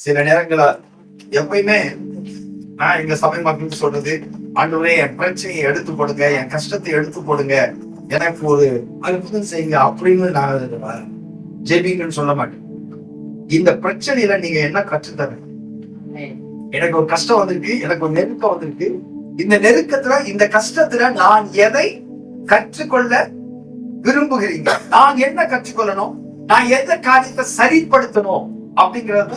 சில நேரங்கள எப்பயுமே நான் எங்க சபை மக்களுக்கு சொல்றது, ஆண்டவரே என் பிரச்சனையை எடுத்து போடுங்க, என் கஷ்டத்தை எடுத்து போடுங்க, எனக்கு ஒரு அற்புதம் செய்யுங்க அப்படின்னு நான் ஜெபிங்கன்னு சொல்ல மாட்டேன். இந்த பிரச்சனையில நீங்க என்ன கற்றுத்தரீங்க? எனக்கு ஒரு கஷ்டம் வந்திருக்கு, எனக்கு ஒரு நெருக்கம் வந்திருக்கு. இந்த நெருக்கத்துல, இந்த கஷ்டத்துல நான் எதை கற்றுக்கொள்ள விரும்புகிறீங்க? நான் என்ன கற்றுக்கொள்ளணும்? நான் எந்த காரியத்தை சரிப்படுத்தணும் அப்படிங்கிறது.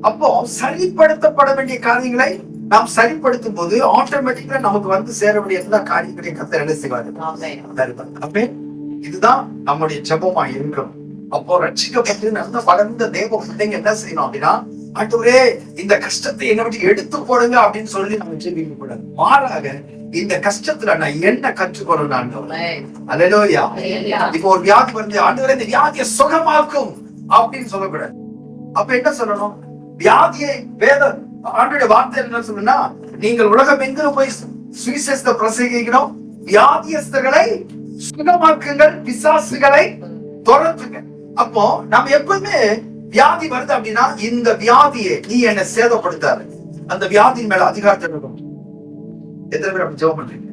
அப்போ சரிப்படுத்தப்பட வேண்டிய காரியங்களை நாம் சரிப்படுத்தும் போது ஆட்டோமேட்டிக்கா நமக்கு வந்து சேர வேண்டிய எல்லா காரியங்களையும் கர்த்தர் என்ன செய்வாரு? இதுதான் நம்முடைய ஜெபமா இருக்கணும். அப்போ ரட்சிக்கப்பட்டு நல்ல வளர்ந்த தேவ பிள்ளைங்க என்ன செய்யணும் அப்படின்னா, ஆண்டவரே இந்த கஷ்டத்தை என்னை விட்டு எடுத்து போடுங்க அப்படின்னு சொல்லி நம்ம ஜெபிக்க கூடாது. மாறாக இந்த கஷ்டத்துல நான் என்ன கற்றுக்கொள்ளணும்? அல்லேலூயா. இப்போ ஒரு வியாதி வந்து, ஆண்டவரே இந்த வியாதியை சுகமாக்கும் அப்படின்னு சொல்லக்கூடாது. அப்ப என்ன சொல்லணும்? வியாதியை வேதம் ஆண்டவருடைய வார்த்தை என்ன சொல்லுன்னா, நீங்கள் உலகம் எங்கிலும் போய் சுவிசேஷத்தை பிரசங்கிக்கணும், வியாதியஸ்தர்களை சுகமாக்குங்கள், பிசாசுகளை துரத்துங்க. அப்போ நம்ம எப்பவுமே வியாதி வருது அப்படின்னா, இந்த வியாதியை நீ என்ன சேதப்படுத்தாரு, அந்த வியாதியின் மேல அதிகாரத்தை இருக்கும். எத்தனை பேர் அப்படி ஜெபம் பண்றீங்க?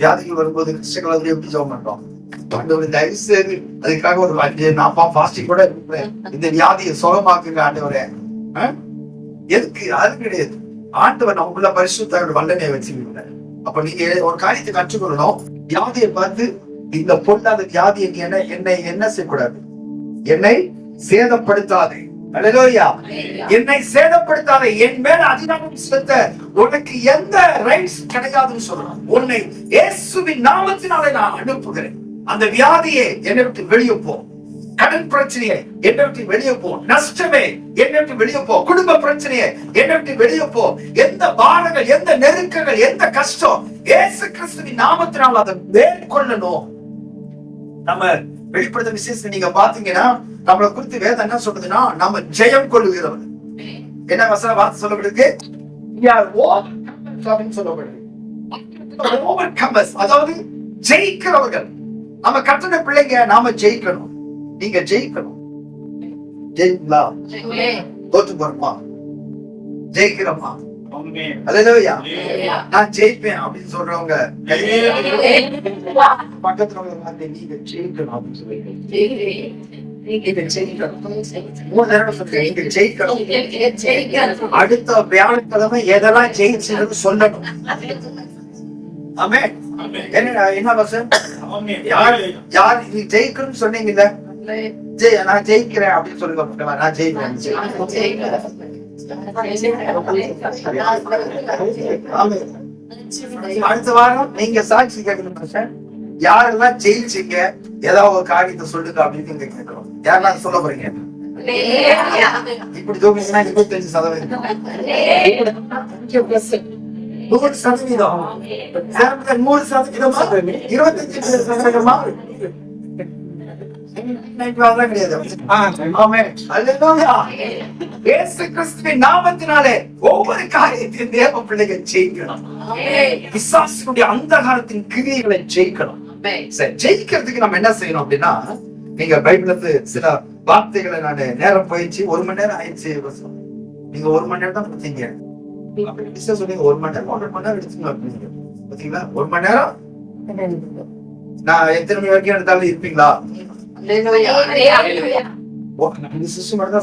வியாதிகள் வரும்போது கிறிஸ்தவர்கள் எப்படி ஜெபம் பண்றோம்? ஆண்டவரே தயவு செய்து அதுக்காக ஒரு நான் ஃபாஸ்டிங் கூட இருக்கிறேன், இந்த வியாதியை சுகமாக்குங்க ஆண்டவரே. எதுக்கு? அது கிடையாது. ஆண்டவர் நமக்குள்ள பரிசுத்த வல்லமையை வச்சிருக்கிறார். அப்ப நீங்க ஒரு காரியத்தை கற்றுக்கொள்ளணும். வியாதியை பார்த்து, இந்த பொல்லாத வியாதியை நீ என்னை என்ன செய்யக்கூடாது? என்னை சேதப்படுத்தாதே. அல்லேலூயா. என்னை சேதப்படுத்தாதே, என் மேல அதிகாரம் செலுத்த உனக்கு எந்த ரைட்ஸ் கிடையாதுன்னு சொல்றான். உன்னை இயேசுவின் நாமத்தினாலே நான் அனுப்புகிறேன். அந்த வியாதியை என்னை விட்டு வெளியே போ. கடன் பிரச்சனையை என்னை விட்டு வெளியே போ. நஷ்டமே என்னை விட்டு வெளியே போ. குடும்ப பிரச்சனையை என்னை விட்டு வெளியே போ. எந்த பாரங்கள், எந்த நெருக்கங்கள், எந்த கஷ்டம், இயேசு கிறிஸ்துவின் நாமத்தினால் அதை மேற்கொள்ளணும். நம்ம வெளிப்படுத்த விசேஷம் நீங்க பாத்தீங்கன்னா, நம்மளை குறித்து வேதம் என்ன சொல்றதுன்னா, நம்ம ஜெயம் கொள்ளுகிறவர். என்ன வசன வார்த்தை சொல்லப்படுது? அதாவது ஜெயிக்கிறவர்கள். நம்ம கர்த்தருடைய பிள்ளைங்க, நாம ஜெயிக்கணும். நீங்க ஜெயிக்கணும். ஜெயிங்களா? தோற்று போறோமா? ஜெயிக்கிறோமா? அல்லேலூயா. நான் ஜெயிப்பேன் அப்படின்னு சொல்றவங்க பக்கத்துல நீங்க ஜெயிக்கணும் அப்படின்னு சொல்லுவீங்க. அடுத்த வியாழக்கிழமை எதெல்லாம் ஜெயிச்சுன்னு சொல்லணும். என்ன வசனம்? யார் நீ ஜெயிக்கணும்னு சொன்னீங்கல்ல, நான் ஜெயிக்கிறேன் அப்படின்னு சொல்லுங்க. நான் ஜெயிக்கிறேன். அடுத்த வாரம் நீங்க சாட்சி கேட்கணும். யாரெல்லாம் ஜெயிச்சீங்க, ஏதாவது ஒரு காரியத்தை சொல்லுங்க அப்படின்னு நீங்க கேட்கணும். யாரெல்லாம் சொல்ல போறீங்க? இப்படி தூக்கினா 25%, 25% நாமத்தினாலே ஒவ்வொரு காரியத்தையும் தேவ பிள்ளைகள் ஜெயிக்கணும். பிசாசுடைய அந்தகாரத்தின் கிரியைகளை ஜெயிக்கணும். ஜெயிக்கிறதுக்கு நம்ம என்ன செய்யணும் அப்படின்னா, நீங்க பைபிளுக்கு சில வார்த்தைகளை நான் நேரம் போயிடுச்சு, 1 மணி நேரம் ஆயிடுச்சு. நீங்க 1 மணி நேரம் தான் கொடுத்தீங்க. 1 மணி நேரம் 1.5 மணி நேரம் எடுத்துங்க அப்படின்னு பாத்தீங்களா? 1 மணி நேரம் நான் எத்தனை மணி வரைக்கும் எடுத்தாலும் இருப்பீங்களா?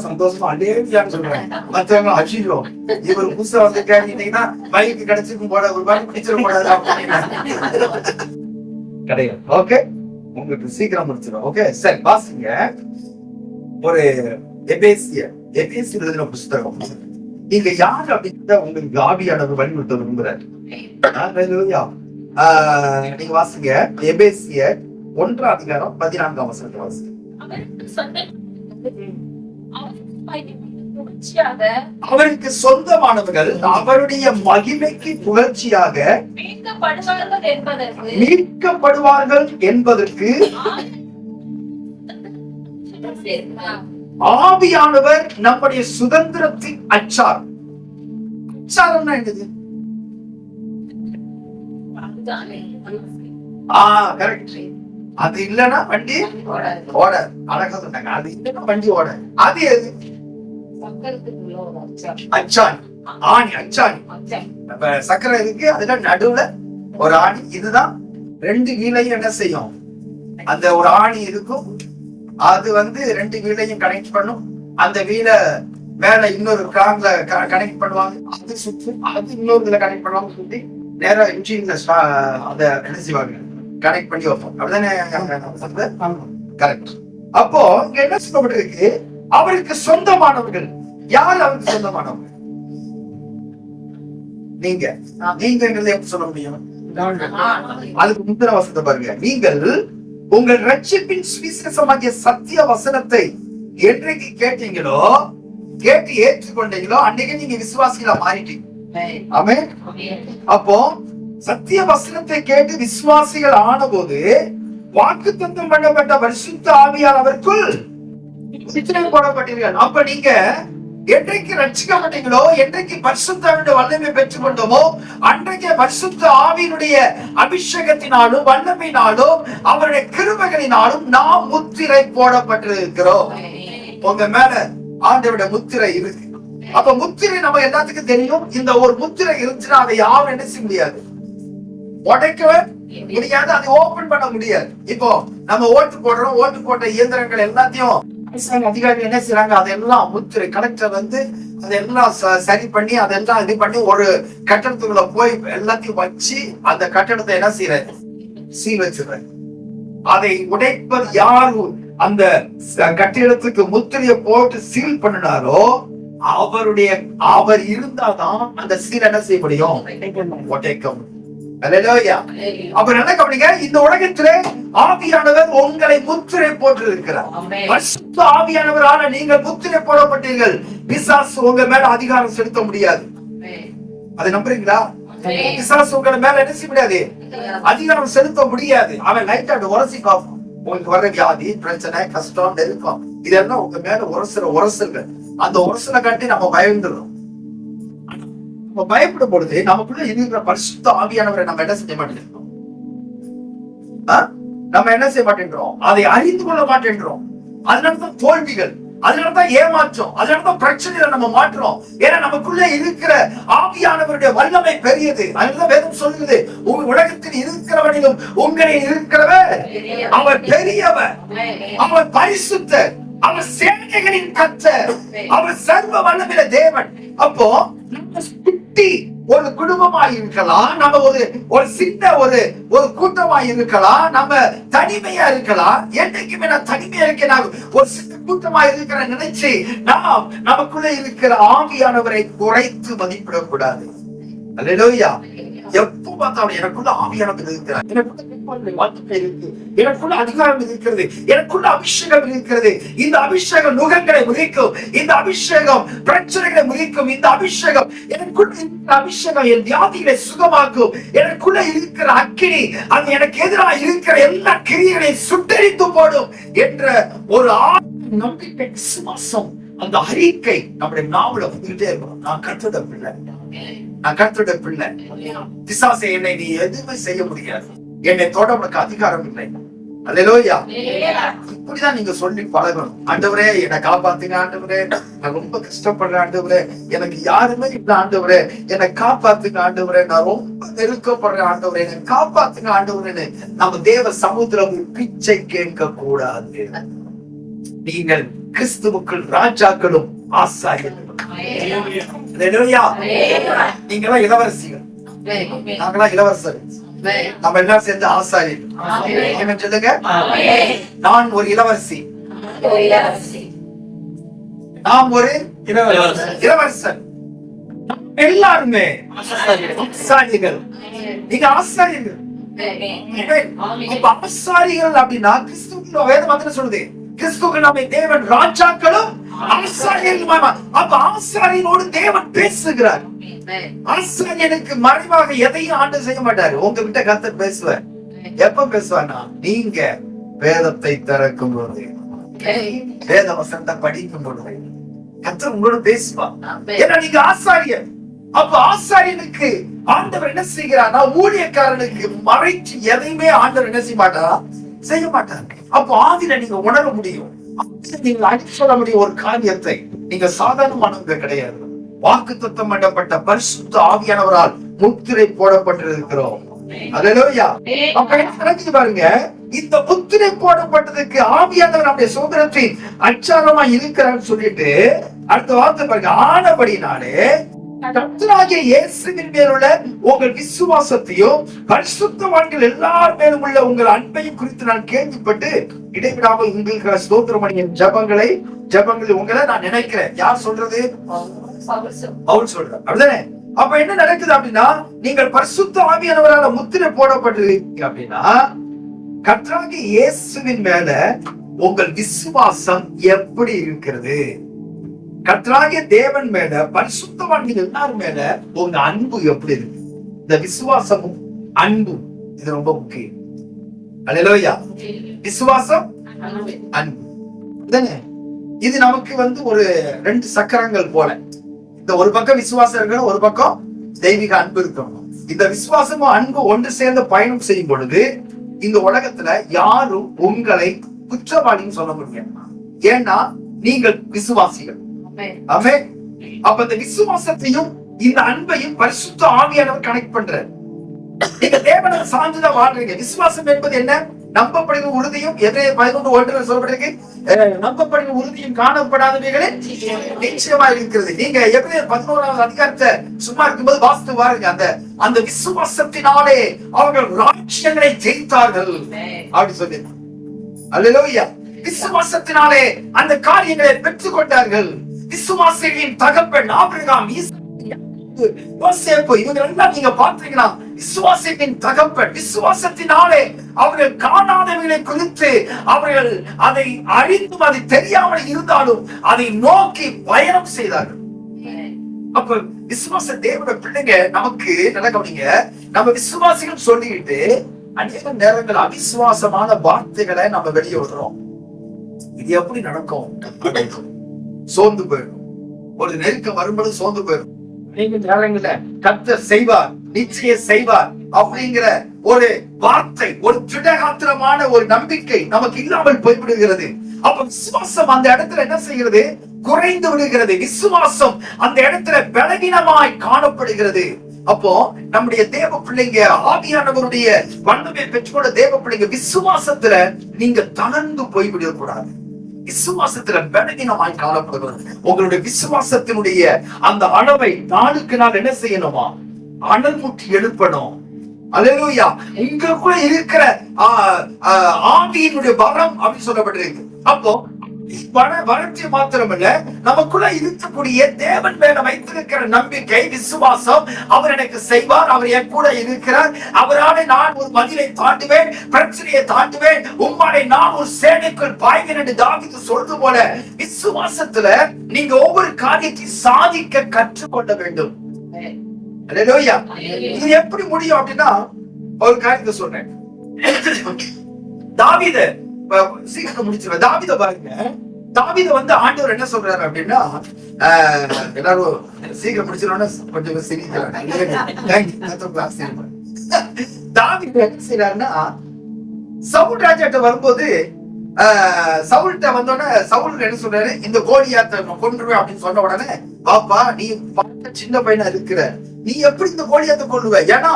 சந்தோஷமா அலேன்னு சொல்றேன். மற்றவங்க அஜியோ இவர் புதுசா வந்து கேட்டீங்கன்னா பைக்கு கிடைச்சிருக்கும் போட, ஒரு பாட்டு பிடிச்சிட போடாது கிடையாது. ஓகே, உங்களுக்கு சீக்கிரம் முடிச்சிடும். ஓகே, சரி வாசிங்க. ஒரு எபேசியர் எழுதின புஸ்தகம். நீங்க யாரு அப்படின்றத உங்களுக்கு ஆவியானவர் வழிநடத்த விரும்புறாரு. நீங்க வாசிங்க எபேசியர் 1:14 வாசிங்க. அவருக்கு சொந்தமானவர்கள் அவருடைய மகிமைக்கு புகழ்ச்சியாக மீட்கப்படுவார்கள் என்பதற்கு ஆவியானவர் நம்முடைய சுதந்திரத்தின் அச்சாரம். அச்சாரம்னா என்னது? கரெக்ட். அது இல்லன்னா வண்டி ஓட அழகா சொன்னாங்க. அது இல்லன்னா வண்டி ஓட. அது எது? அச்சாணி, ஆணி, அச்சாணி. அப்ப சக்கரை இருக்கு, அதுல நடுவுல ஒரு ஆணி. இதுதான் ரெண்டு வீலையும் என்ன செய்யும், அந்த ஒரு ஆணி இருக்கும், அது ரெண்டு வீலையும் கனெக்ட் பண்ணும். அந்த வீலை மேல இன்னொரு கிராங்ல கனெக்ட் பண்ணுவாங்க, அது சுற்றி அது இன்னொரு இதுல கனெக்ட் பண்ணுவாங்க, சுத்தி நேரா இன்ஜின்ல அத என்ன செய்வாங்க, கனெக்ட் பண்ணி வைப்போம். அப்படிதானே? கரெக்ட். அப்போ இங்க என்ன சொல்லப்பட்டிருக்கு, அவருக்கு சொந்தமானவர்கள் யார்? அவருக்கு சொந்தமானவர்கள் நீங்க. நீங்க எப்படி சொல்ல முடியும்? அதுக்கு முந்தின வசனத்தை பாருங்க. நீங்கள் உங்கள் ரட்சிப்பின் சுவிசேஷமாகிய சத்திய வசனத்தை என்றைக்கு கேட்டீங்களோ, கேட்டு ஏற்றுக்கொண்டீங்களோ, அன்னைக்கு நீங்க விசுவாசிகளா மாறிட்டீங்க. ஆமென். அப்போ சத்திய வசனத்தை கேட்டு விசுவாசிகள் ஆன போது வாக்குத்தத்தம் பண்ணப்பட்ட பரிசுத்த ஆவியால் அவருக்குள் போடப்பட்டீர்கள். அப்ப நீங்க என்றைக்கு ரட்சிக்கப்பட்டீங்களோ, என்றைக்கு பரிசுத்த வல்லமை பெற்றுக் கொண்டோமோ, அன்றைக்கு பரிசுத்த ஆவியினுடைய அபிஷேகத்தினாலும் வல்லமையினாலும் அவருடைய கிருபைகளினாலும் நாம் முத்திரை போடப்பட்டிருக்கிறோம். உங்க மேல ஆண்டவருடைய முத்திரை இருக்கு. அப்ப முத்திரை நம்ம எல்லாத்துக்கும் தெரியும். இந்த ஒரு முத்திரை இருந்துச்சுன்னா அதை யாரும் என்ன செய்ய முடியாது, உடைக்கவே முடியாது, அதை ஓபன் பண்ண முடியாது. இப்போ நம்ம ஓட்டு போடுறோம், ஓட்டு போட்ட இயந்திரங்கள் எல்லாத்தையும் அதிகாரிகள் என்ன செய்யறாங்க, அதெல்லாம் முத்திரை கலெக்டர் அதெல்லாம் சரி பண்ணி அதெல்லாம் இது பண்ணி ஒரு கட்டடத்துக்குள்ள போய் எல்லாத்தையும் வச்சு அந்த கட்டடத்தை என்ன செய்யற, சீல் வச்சுற. அதை உடைப்பது யாரு அந்த கட்டிடத்துக்கு முத்திரையை போட்டு சீல் பண்ணினாரோ அவர் இருந்தாதான் அந்த சீல் என்ன செய்ய முடியும், உடைக்க முடியும். அப்புறம் என்ன கவனிங்க, இந்த உலகத்திலே ஆவியானவர் உங்களை முத்திரை போட்டு இருக்கிறார். பரிசுத்த ஆவியானவரால நீங்கள் முத்திரை போடப்பட்டீர்கள். பிசாசு உங்க மேல அதிகாரம் செலுத்த முடியாது. அதை நம்புறீங்களா? பிசாசு உங்க மேல என்ன செய்ய முடியாது, அதிகாரம் செலுத்த முடியாது. அவன் லைட்டா உரசி காக்கும். உங்களுக்கு வர வியாதி, பிரச்சனை, கஷ்டம், நெருக்கம், இதெல்லாம் உங்க மேல உரசல்கள். அந்த உரசலை காட்டி நம்ம பயந்துடும். நம்ம பயப்படும் பொழுது நமக்குள்ள இருக்கிற பரிசுத்த ஆவியானவரை நம்ம என்ன செய்ய மாட்டேங்கிறோம், நம்ம என்ன செய்ய மாட்டேங்கிறோம், அதை அறிந்து கொள்ள மாட்டேங்கிறோம். அதனாலதான் தோல்விகள், அதனாலதான் ஏமாற்றம், அதனாலதான் பிரச்சனைகளை நம்ம மாற்றோம். ஏன்னா நமக்குள்ள இருக்கிற ஆவியானவருடைய வல்லமை பெரியது. அதனாலதான் வேதம் சொல்லுது, உலகத்தில் இருக்கிறவனிலும் உங்களில் இருக்கிறவர் அவர் பெரியவர், அவர் பரிசுத்தர், அவர் சேனைகளின் கர்த்தர், அவர் சர்வ வல்லமையுள்ள தேவன். அப்போ ஒரு குடும்பமாய் இருக்கலாம், நம்ம ஒரு சின்ன ஒரு கூட்டமாய் இருக்கலாம், நம்ம தனிமையா இருக்கலாம். என்னைக்குமே நான் தனிமையா இருக்கேன், ஒரு சின்ன கூட்டமாய் இருக்கிற நினைச்சு நாம் நமக்குள்ள இருக்கிற ஆவியானவரை குறைத்து மதிப்பிடக்கூடாது. அல்லேலூயா. எப்போ பார்த்தாலும் எனக்குள்ள ஆவியானவர் இருக்கிறார், எனக்குள்ள அதிகாரம் இருக்கிறது, எனக்குள்ள அபிஷேகம் இருக்கிறது. இந்த அபிஷேகம் நுகங்களை முறிக்கும், இந்த அபிஷேகம் பிரச்சனைகளை முறிக்கும், இந்த அபிஷேகம் எனக்குள்ள அபிஷேகம் என் வியாதிகளை சுகமாக்கும். எனக்குள்ள இருக்கிற அக்கினி அது எனக்கு எதிராக இருக்கிற எல்லா கிரியைகளையும் சுட்டரித்து போடும் என்ற ஒரு நம்பிக்கை, விசுவாசம், அந்த அறிக்கை நம்முடைய நாவல வந்துகிட்டே இருக்கும். நான் கர்த்தருடைய பிள்ளை, நான் கர்த்தருடைய பிள்ளை. பிசாசே என்னை நீ எதுவுமே செய்ய முடியாது, என்னை தொட உனக்கு அதிகாரம் இல்லை. அல்லேலூயா. இப்படிதான் நீங்க சொல்லி பழகணும். ஆண்டவரே என்னை காப்பாத்துங்க, ஆண்டவரே நான் ரொம்ப கஷ்டப்படுறேன், ஆண்டவரே எனக்கு யாருமே இல்ல, ஆண்டவரே என்னை காப்பாத்துங்க, ஆண்டவரே நான் ரொம்ப நெருக்கப்படுறேன், ஆண்டவரே என்னை காப்பாத்துங்க, ஆண்டவரே. நம்ம தேவ சமுத்திரம் பிச்சை கேட்க கூடாது. நீங்கள் கிறிஸ்துவுக்குள் ராஜாக்களும் ஆசாரியர்களும். நீங்களா இளவரசிகள், நாங்களா இளவரசர், நம்ம எல்லாம் சேர்ந்து ஆசாரியர்கள். சொல்லுங்க, நான் ஒரு இளவரசி, நாம் ஒரு இளவரசர், எல்லாருமே ஆசாரியர்கள். நீங்க ஆசாரியர்கள். ஆசாரியர்கள் அப்படின்னா கிறிஸ்துவ வேதம் வந்து சொல்லுது, கிறிஸ்துவ நாமே தேவன் ராஜாக்களும் ஆசாரியர்கள். அப்ப ஆசாரியனோடு தேவன் பேசுகிறார். ஆசாரியனுக்கு மறைவாக எதையும் ஆண்டு செய்ய மாட்டாரு. உங்ககிட்ட கர்த்தர் பேசுவார். எப்ப பேசுவார்னா, நீங்க வேதத்தை திறக்கும் பொழுது, வேத வசனத்தை படிக்கும் பொழுது கர்த்தர் உங்களோட பேசுவார். ஏன்னா நீங்க ஆசாரியர். அப்ப ஆசாரியனுக்கு ஆண்டவர் என்ன செய்கிறார்னா, ஊழியக்காரனுக்கு மறைச்சு எதையுமே ஆண்டவர் என்ன செய்ய மாட்டாரா, செய்ய மாட்டார். அப்போ ஆதியில நீங்க உணர முடியும், நீங்க அடி சொல்ல முடியும் ஒரு காரியத்தை. நீங்க சாதாரணமானவங்க கிடையாது. வாக்குத்தத்தம் பண்ணப்பட்ட பரிசுத்த ஆவியானவரால் முத்திரை போடப்பட்டிருக்கிறோம். அல்லேலூயா. அப்ப என்ன நடக்குது பாருங்க, இந்த முத்திரை போடப்பட்டதுக்கு ஆவியானவர் நம்முடைய சுதந்திரத்தின் அச்சாரமா இருக்கிறான்னு சொல்லிட்டு அடுத்த வார்த்தை பாருங்க, ஆனபடினாலே கர்த்தராகிய இயேசுவின் மேலுள்ள உங்கள் விசுவாசத்தையும் பரிசுத்தவான்கள் எல்லார் மேலும் உள்ள உங்கள் அன்பையும் குறித்து நான் கேள்விப்பட்டு இடைவிடாமல் உங்களுக்கு ஸ்தோத்திரம் பண்ணிய ஜபங்களை உங்களை நான் நினைக்கிறேன். யார் சொல்றது? பவுல் சொல்ற, அப்படிதானே? அப்ப என்ன நடக்குது அப்படின்னா, நீங்கள் பரிசுத்த ஆவியானவரால முத்திரை போடப்பட்டிருக்கீங்க அப்படின்னா கர்த்தராகிய இயேசுவின் மேல உங்கள் விசுவாசம் எப்படி இருக்கிறது? கர்த்தராகிய தேவன் மேல பரிசுத்தவான்கள் எல்லாரும் மேல உங்க அன்பு எப்படி இருக்கு? இந்த விசுவாசமும் அன்பும் இது ரொம்ப முக்கியம். அல்லேலூயா. விசுவாசம், அன்பு. இது நமக்கு ஒரு 2 சக்கரங்கள் போல. இந்த ஒரு பக்கம் விசுவாசம் இருக்கணும், ஒரு பக்கம் தெய்வீக அன்பு இருக்கணும். இந்த விசுவாசமும் அன்பு ஒன்று சேர்ந்து பயணம் செய்யும் பொழுது இந்த உலகத்துல யாரும் உங்களை குற்றவாளின்னு சொல்ல முடியாது. ஏன்னா நீங்கள் விசுவாசிகள். ஆமென். அப்ப இந்த விசுவாசத்தையும் இந்த அன்பையும் பரிசுத்த ஆவியானவர் கனெக்ட் பண்றார். நீங்க தேவனை சார்ந்துதான் வாழ்றீங்க. விசுவாசம் என்பது என்ன? நம்பப்படுகிற உறுதியும், எபிரேயர் 11:1 சொல்லப்பட்டிருக்கு, நம்பப்படுகிற உறுதியும் காணப்படாதவைகளே நிச்சயமா இருக்கிறது. நீங்க எபிரேயர் 11வது அதிகாரத்தை சும்மா இருக்கும்போது வாசித்து பாருங்க. அந்த விசுவாசத்தினாலே அவர்கள் ராஜ்யங்களை ஜெயித்தார்கள் அப்படி சொல்லி. அல்லேலூயா. விசுவாசத்தினாலே அந்த காரியங்களை பெற்றுக் கொண்டார்கள். விசுவாசிகளின் தகப்பன் ஆபிரகாம், யோசேப்பு, இவங்க எல்லாம் நீங்க பாத்தீங்கன்னா விசுவாசத்தின் தகப்பன். விசுவாசத்தினாலே அவர்கள் காணாதவர்களை குறித்து அவர்கள் அதை அறிந்தும் அதை தெரியாமல் இருந்தாலும் அதை நோக்கி பயணம் செய்தார்கள். அப்ப விசுவாச தேவனுடைய பிள்ளைங்க நமக்கு நல்ல கவனிங்க, நம்ம விசுவாசிகள் சொல்லிக்கிட்டு அநேக நேரங்கள் அவிசுவாசமான வார்த்தைகளை நம்ம வெளியே விடுறோம். இது எப்படி நடக்கும்? சோர்ந்து போயிடும். ஒரு நெருக்கம் வரும்போது சோர்ந்து போயிடும். நேரங்கள கர்த்தர் செய்வார், நிச்சயம் செய்வார் அப்படிங்கிற ஒரு வார்த்தை, ஒரு திடகாத்திரமான ஒரு நம்பிக்கை நமக்கு இல்லாமல் போய்விடுகிறது. அப்ப விசுவாசம் அந்த இடத்துல என்ன செய்கிறது? குறைந்து விடுகிறது. விசுவாசம் அந்த இடத்துல பலவீனமாய் காணப்படுகிறது. அப்போ நம்முடைய தேவ பிள்ளைங்க, ஆவியானவருடைய வல்லமை பெற்றுக்கொண்ட தேவ பிள்ளைங்க, விசுவாசத்துல நீங்க தளர்ந்து போய்விடக்கூடாது. விசுவாசத்துல பலவீனமாய் காணப்படுகிறது. உங்களுடைய விசுவாசத்தினுடைய அந்த அளவை நாளுக்கு நாள் என்ன செய்யணுமா? அனல் முற்றி எழுப்பணும். அல்லேலூயா. உங்களுக்குள்ள இருக்கிற ஆவியினுடைய வரம் அப்படின்னு சொல்லப்பட்டிருக்கு. அப்போ வளர்ச்சி மாத்திரமல்ல, நமக்குள்ள இருக்கக்கூடிய தேவன் மேல வைத்திருக்கிற நம்பிக்கை, விசுவாசம், அவர் எனக்கு செய்வார், அவர் என் கூட இருக்கிறார், அவரால் நான் ஒரு மதிலை தாண்டுவேன், பிரச்சனையை தாண்டுவேன், உம்மாலே நான் ஒரு சேனைக்குள் பாய்வேன் என்று தாவீது சொல்றது போல விசுவாசத்துல நீங்க ஒவ்வொரு காரியத்தையும் சாதிக்க கற்றுக்கொள்ள வேண்டும். அல்லேலூயா. இது எப்படி முடியும் அப்படின்னா, ஒரு காரியத்தை சொன்னேன். தாவீது சீக்கிரம் முடிச்சிருவேன். தாவீத பாருங்க, தாவீத ஆண்டவர் என்ன சொல்றாரு அப்படின்னா, எல்லாரும் சீக்கிரம் முடிச்சிருவோம்னா கொஞ்சம் சிரிக்கிறாங்க. தாவீது என்ன செய்யறாருன்னா, சவுல் ராஜாட்ட வரும்போது சவுல்கிட்ட வந்தோடனே சவுல் என்ன சொல்றாரு? இந்த கோலியாத்தை கொன்றுவேன் அப்படின்னு சொன்ன உடனே, பாப்பா நீ சின்ன பையனா இருக்கிற, நீ எப்படி இந்த கோலியாத்தை கொள்ளுவ? ஏன்னா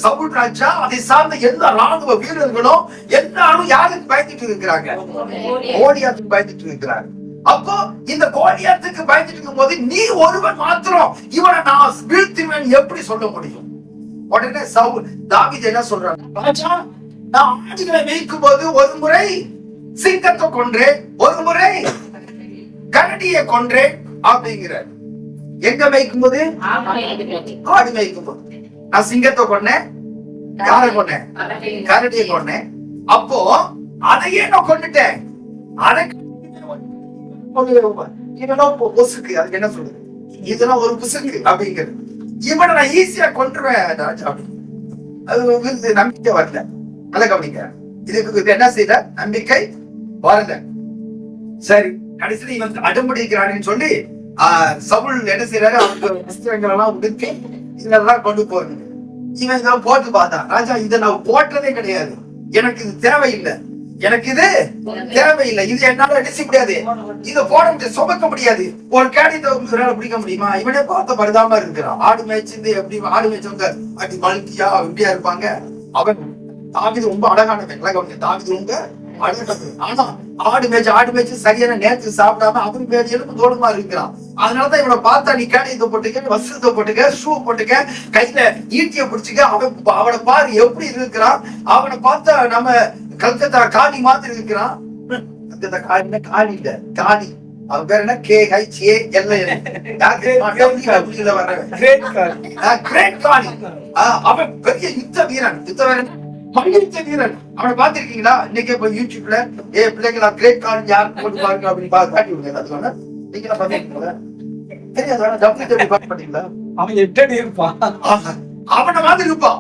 சவுல் ராஜா, அதை சார்ந்த எல்லா ராணுவ வீரர்களும் எல்லாரும் யாருக்கு பயந்துட்டு இருக்கிறாங்க? கோலியாத்துக்கு பயந்துட்டு இருக்கிறாங்க. அப்போ இந்த கோலியாத்துக்கு பயந்துட்டு இருக்கும் போது நீ ஒருவன் மாத்திரம் இவனை நான் வீழ்த்துவேன் எப்படி சொல்ல முடியும்? உடனே சவுல் தாவீது என்ன சொல்றாங்க? ராஜா, நான் ஆடுகளை மேய்க்கும் போது ஒரு முறை சிங்கத்தை கொன்றேன், ஒரு முறை கரடியை கொன்றேன் அப்படிங்கிற. எங்க மேய்க்கும் போது? ஆடு மேய்க்கும் போது. நான் சிங்கத்தை கொன்னேன், யாரை கொன்னேன்? கரடியை கொன்னேன். அப்போ அதையே நான் கொண்டுட்டேன். இதெல்லாம் பொசுக்கு, அதுக்கு என்ன சொல்றது? இதெல்லாம் ஒரு புசுக்கு அப்படிங்கிறது. இவனை நான் ஈஸியா கொன்றுவேன் ராஜா அப்படின்னு. அது நம்பிக்கை வரல. நல்ல கவனிக்க, இதுக்கு என்ன செய்யல? நம்பிக்கை வரல. சரி, கடைசியில் இவன் அடம்பிடிக்கிறான்னு சொல்லி சவுல் என்ன செய்யறாரு? அவருக்கு வஸ்திரங்கள் எல்லாம் உடுத்தி இதெல்லாம் கொண்டு போறது. இவன் இதெல்லாம் போட்டு பார்த்தான். ராஜா, இதை நான் போட்டதே கிடையாது, எனக்கு இது தேவையில்லை, எனக்கு இது தேவையில்லை, இது என்னால அடிச்சு முடியாது, இதை போட முடியாது, சுமக்க முடியாது. ஒரு கேடியத்தை பிடிக்க முடியுமா? இவனே பார்த்த பரிதாம இருக்கிறான். ஆடு மேய்ச்சிருந்து எப்படி ஆடு மேய்ச்சவங்க அப்படி பல்கியா எப்படியா இருப்பாங்க. அவன் தாவிது ரொம்ப அழகானவன். தாவிது ரொம்ப அழகானவன். ஆனா ஆடு மேய்ச்சி சரியான நேரத்துக்கு சாப்பிடாம அவன் பேடியலும் தோடுமா இருக்கிறான். அதனாலதான் இவனை பார்த்தா நீ கேடியத்தை போட்டுக்க, வஸ்திரத்தை போட்டுக்க, ஷூ போட்டுக்க, கையில ஈட்டிய பிடிச்சிக்க. அவனை பாரு எப்படி இருக்கிறான். அவனை பார்த்தா நம்ம கல்கத்தா காணி மாதிரி இருக்கிறான். கல்கத்தா காணி காணி இல்ல, காணி. அவன் பேர் என்ன? அவன் பெரிய யுத்த வீரன். மல்யுத்த வீரன். அவனை பாத்திருக்கீங்களா? இன்னைக்கு இப்ப யூடியூப்ல பிள்ளைங்களா கிரேட் கார்டு யார் போட்டு பாருங்க அப்படின்னு காட்டி விடுங்க. அதுக்கான நீங்களா பாத்தீங்களா? தெரியாத பாத்தீங்களா? அவன் எப்படி இருப்பான்? அவனை மாதிரி இருப்பான்.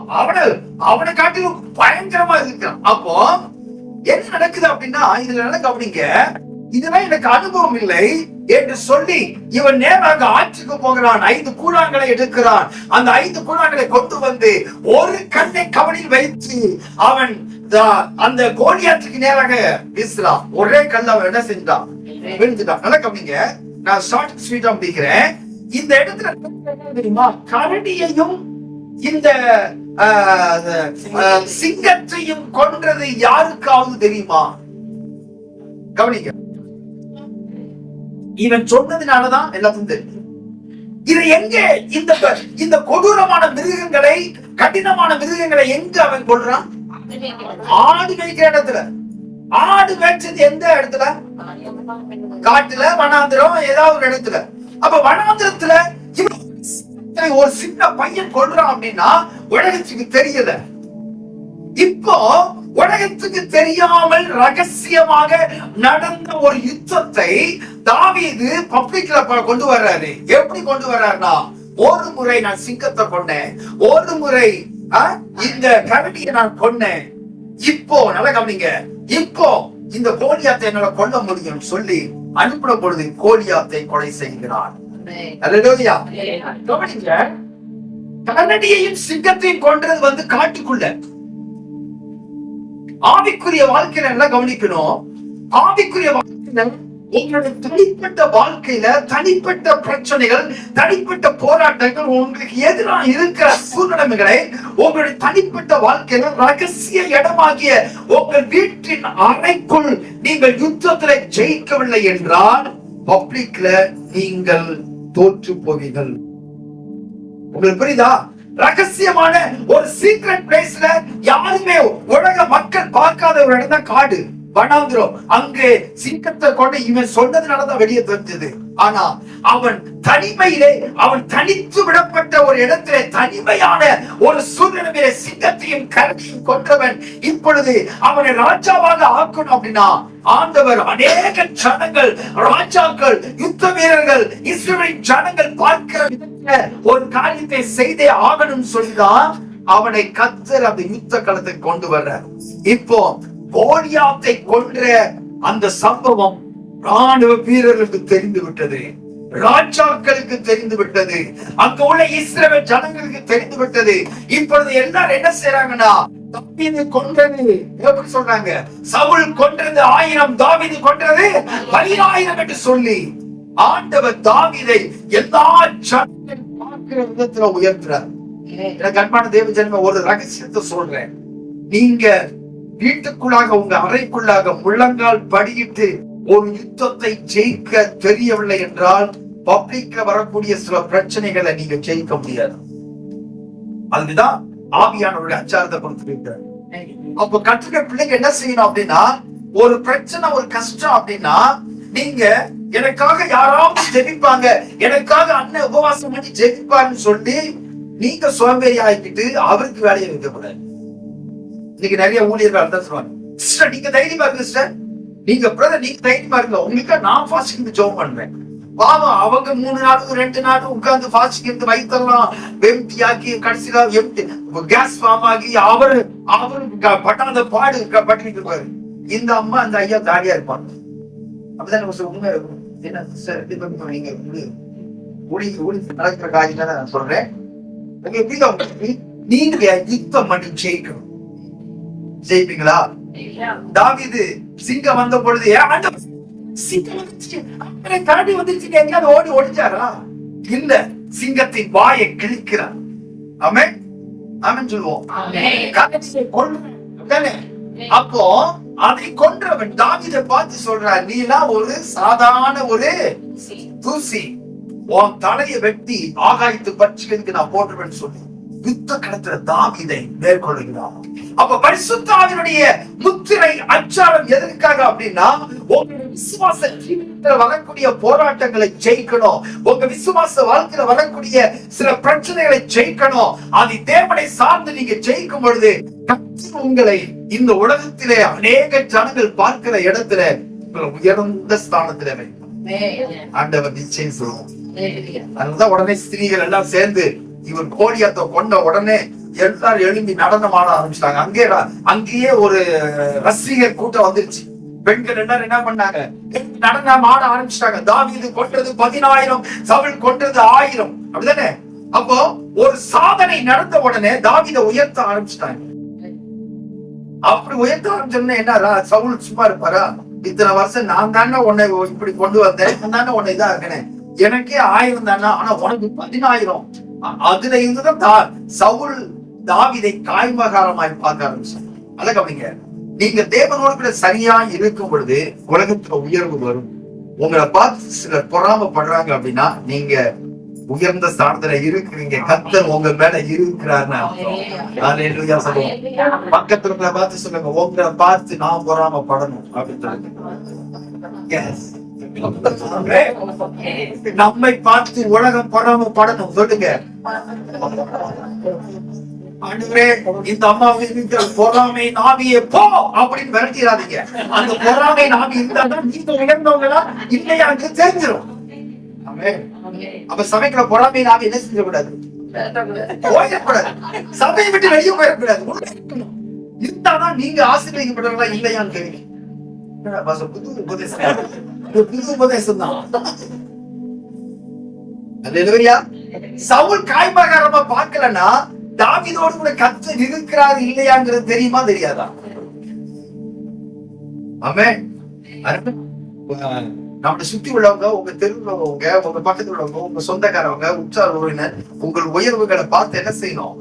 அவனை காட்டிலும் பயங்கரமா இருக்கிறான். அப்போ என்ன நடக்குது அப்படின்னா, இதுல நடக்க அப்படிங்க, இதெல்லாம் எனக்கு அனுபவம் இல்லை என்று சொல்லி இவன் நேராக ஆட்சிக்கு போகிறான். 5 கூழாங்களை எடுக்கிறான். அந்த 5 கூழாங்களை கொண்டு வந்து ஒரு கண்ணை கவனில் வைத்து அவன் அந்த கோலியாத்துக்கு நேராக வீசுறான். ஒரே கல்ல அவன் என்ன செஞ்சான்? விழுந்துட்டான். நல்லா கவனிங்க, நான் ஷார்ட் ஸ்வீட்டா முடிக்கிறேன். இந்த இடத்துல தெரியுமா, கரடியையும் இந்த சிங்கத்தையும் கொன்றது யாருக்காவது தெரியுமா? கவனிங்க, இவன் சொன்னதுனாலதான் எல்லாத்தையும் தெரியும். இதை எங்கே இந்த கொடூரமான மிருகங்களை, கடினமான மிருகங்களை எங்க அவன் கொள்றான்? ஆடு மேய்க்கிற இடத்துல. ஆடு மேய்ச்சது எந்த இடத்துல? காட்டுல, வனாந்திரம், ஏதாவது ஒரு இடத்துல. அப்ப வனாந்திரத்துல ஒரு சின்ன பையன் கொள்றான் அப்படின்னா உலகத்துக்கு தெரியல. இப்போ உலகத்துக்கு தெரியாமல் ரகசியமாக நடந்த ஒரு யுத்தத்தை தாவீது பப்ளிக்ல கொண்டு வர்றாரு. எப்படி கொண்டு வர்றாருன்னா, ஒரு முறை நான் சிங்கத்தை கொன்னேன், ஒரு முறை இந்த கரடியை நான் கொன்னேன், இப்போ நல்ல கவனிங்க, இப்போ இந்த கோலியாத்தை என்னால கொல்ல முடியும் சொல்லி அனுப்பின பொழுது கோலியாத்தை கொலை செய்கிறான். அல்லேலூயா. கவனிங்க, கரடியையும் சிங்கத்தையும் கொன்றது காட்டுக்குள்ள. ஆவிக்குரிய வாழ்க்கையில எல்லாம் கவனிக்கணும். ஆவிக்குரிய வாழ்க்கையில உங்களுடைய தனிப்பட்ட வாழ்க்கையில தனிப்பட்ட பிரச்சனைகள், தனிப்பட்ட போராட்டங்கள், உங்களுக்கு எதிராக இருக்கிற சூழ்நிலைகளை உங்களுடைய தனிப்பட்ட வாழ்க்கையில ரகசிய இடமாகிய உங்கள் வீட்டின் அறைக்குள் நீங்கள் யுத்தத்துல ஜெயிக்கவில்லை என்றால் பப்ளிக்ல நீங்கள் தோற்று போவீர்கள். உங்களுக்கு புரியுதா? ரகசியமான ஒரு சீக்ரெட் பிளேஸ்ல யாருமே உலக மக்கள் பார்க்காத ஒரு இடம் தான் காடு, வனாந்திரம். அங்கே சிங்கத்தை கொண்டு இவன் சொன்னதுனாலதான் வெளியே தெரிஞ்சது. ஆனா அவன் தனிமையிலே, அவன் தனித்து விடப்பட்ட ஒரு இடத்திலே, தனிமையான ஒரு சூழ்நிலையிலே சிங்கத்தையும் கரடியும் கொன்றவன் இப்பொழுது அவனை ராஜாவாக ஆக்கணும் அப்படின்னா ஆண்டவர் அநேக ஜனங்கள், ராஜாக்கள், யுத்த வீரர்கள், இஸ்ரவேலின் ஜனங்கள் பார்க்கிற விதத்துல ஒரு காரியத்தை செய்தே ஆகணும் சொல்லிதான் அவனை கர்த்தர் அந்த யுத்த களத்தை கொண்டு வர்ற. இப்போ கோலியாத்தை கொன்ற அந்த சம்பவம் ராணுவ வீரர்களுக்கு தெரிந்து விட்டது, ராஜாக்களுக்கு தெரிந்து விட்டது, அங்க உள்ள இஸ்ரவேல் ஜனங்களுக்கு தெரிந்து விட்டது. இப்பொழுது எல்லாரும் என்ன செய்யறாங்கன்னா, தாவீது கொன்றது எப்படி சொல்றாங்க? சவுல் கொன்றது 1000, தாவீது கொன்றது 10000 என்று சொல்லி ஆண்டவர் தாவீதை எல்லா ஜனங்களும் பார்க்கிற விதத்துல உயர்த்துறார். எனக்கு அன்பான தேவ ஜனமே, ஒரு ரகசியத்தை சொல்றேன். நீங்க வீட்டுக்குள்ளாக, உங்க அறைக்குள்ளாக முழங்கால் படியிட்டு ஒரு யுத்தத்தை ஜெயிக்க தெரியவில்லை என்றால் பப்ளிக்ல வரக்கூடிய சில பிரச்சனைகளை நீங்க ஜெயிக்க முடியாது. அதுதான் ஆவியானவருடைய அச்சாரத்தை கொடுத்துருக்காரு. அப்ப கற்றுக்க பிள்ளைங்க என்ன செய்யணும் அப்படின்னா, ஒரு பிரச்சனை, ஒரு கஷ்டம் அப்படின்னா நீங்க எனக்காக யாராவது ஜெபிப்பாங்க, எனக்காக அண்ணன் உபவாசம் பண்ணி ஜெபிப்பாருன்னு சொல்லி நீங்க சோம்பேறி ஆகிட்டு அவருக்கு வேலையை வைக்கக்கூடாது. இன்னைக்கு நிறைய ஊழியர்கள் தான் சொல்லுவாங்க, சிஸ்டர் நீங்க தைரியமா இருக்கு சிஸ்டர், நீங்க பிரதர் நீங்க தைரியமா இருங்க, உங்களுக்கு நான் ஃபாஸ்டிங் ஜெபம் பண்றேன். பாவம் அவங்க 3 நாள் 2 நாள் உட்கார்ந்து ஃபாஸ்டிங் இருந்து வயிற்றெல்லாம் எம்டி ஆக்கி கடைசியில எம்டி கேஸ் ஃபார்ம் ஆகி அவரு பட்டாத பாடு பட்டிட்டு இருப்பாரு. இந்த அம்மா அந்த ஐயா தாடியா இருப்பாங்க. அப்படிதான் உண்மை இருக்கும். நீங்க நடக்கிற காரியம் தான் நான் சொல்றேன். நீங்க யுத்தம் பண்ணி ஜெயிக்கணும். ஜெயிப்பீங்களா? தாவீது சிங்கம் வந்த பொழுது சிங்கம் வந்துச்சு கரடி வந்துச்சு எங்கேயாவது ஓடி ஒழிச்சாரா? இல்ல, சிங்கத்தின் வாயை கிழிக்கிறார். ஆமென் ஆமென் சொல்லுவோம். அப்போ அதை கொன்றவன் தாவீதை பார்த்து சொல்றார், நீ எல்லாம் ஒரு சாதாரண ஒரு தூசி, உன் தலையை வெட்டி ஆகாயத்து பட்சிகளுக்கு நான் போட்டுவேன்னு சொல்லி யுத்த கடத்துல தாவீதை மேற்கொள்கிறான். அப்ப பரிசுத்த ஆவியினுடைய முத்திரை அச்சாரம் எதற்காக அப்படின்னா, உங்க விசுவாச ஜீவிதத்துல வரக்கூடிய போராட்டங்களை ஜெயிக்கணும், உங்க விசுவாச வாழ்க்கையில வரக்கூடிய சில பிரச்சனைகளை ஜெயிக்கணும். அது தேவனை சார்ந்து நீங்க ஜெயிக்கும் பொழுது உங்களை இந்த உலகத்திலே அநேக ஜனங்கள் பார்க்கிற இடத்துல உயர்ந்த ஸ்தானத்துல ஆண்டவர் நிச்சயம் சொல்லுவோம். அதனாலதான் உடனே ஸ்திரீகள் எல்லாம் சேர்ந்து இவர் கோலியாத்தை கொண்ட உடனே எல்லாரும் எழும்பி நடனம் ஆட ஆரம்பிச்சிட்டாங்க. அங்கேயே ஒரு ரசிகர் கூட்டம் வந்துருச்சு. பெண்கள் எல்லாரும் என்ன பண்ணாங்க, நடனம் ஆட ஆரம்பிச்சிட்டாங்க. தாவீது கொன்றது 10,000, சவுல் கொன்றது 1000, அப்படிதானே? அப்போ ஒரு சாதனை நடந்த உடனே தாவீதை உயர்த்த ஆரம்பிச்சிட்டாங்க. அப்படி உயர்த்த ஆரம்பிச்சோம்னா என்ன, சவுல் சும்மா இருப்பாரா? இத்தனை வருஷம் நான் தானே உன்னை இப்படி கொண்டு வந்தேன், நான் தானே உன்னை இதா இருக்கேன், எனக்கே 1000 தானே, ஆனா உனக்கு 10,000. அதுல இருந்துதான் சவுல் தாவீதை காய்மகாரமாய் பார்க்க ஆரம்பிச்சாங்க. அத கவனிங்க, நீங்க தேவனோடு கூட சரியா இருக்கும் பொழுது உலகத்துல உயர்வு வரும். உங்களை பார்த்து சிலர் பொறாமப்படுறாங்க அப்படின்னா நீங்க உயர்ந்த ஸ்தானத்துல இருக்கிறீங்க, கர்த்தர் உங்க மேல இருக்கிறாருன்னு. பக்கத்துல பார்த்து சொல்லுங்க, உங்களை பார்த்து நான் பொறாமப்படணும் அப்படின்னு. நம்மை பார்த்து உலகம் பொறாமப்படணும் சொல்லுங்க. இந்த அம்மாவுக்கு பொறாமை நாவியே போ அப்படின்னு விரட்டிடாதீங்க. அந்த பொறாமை நாவி இருந்தாதான் நீங்க உயர்ந்தவங்களா இல்லையா தெரிஞ்சிடும். அப்ப சபைக்குள்ள பொறாமை நாவி என்ன செஞ்சக்கூடாது, போயிடக்கூடாது, சபையை விட்டு வெளியே போயிடக்கூடாது. இருந்தாதான் நீங்க ஆசீர்வதிக்கப்பட்டவங்களா இல்லையான்னு கேள்வி. புது உபதேசம் தான். சவுல் காய்மகாரமா பார்க்கலன்னா தாவீதோடு கூட கர்த்தர் இருக்கிறாரு இல்லையாங்கிறது தெரியுமா தெரியாதா? ஆமென். நம்மளை சுத்தி உள்ளவங்க, உங்க தெருவில் உள்ளவங்க, உங்க பக்கத்துல உள்ளவங்க, உங்க சொந்தக்காரவங்க, உற்றார் உறவினர் உங்கள் உயர்வுகளை பார்த்து என்ன செய்யணும்,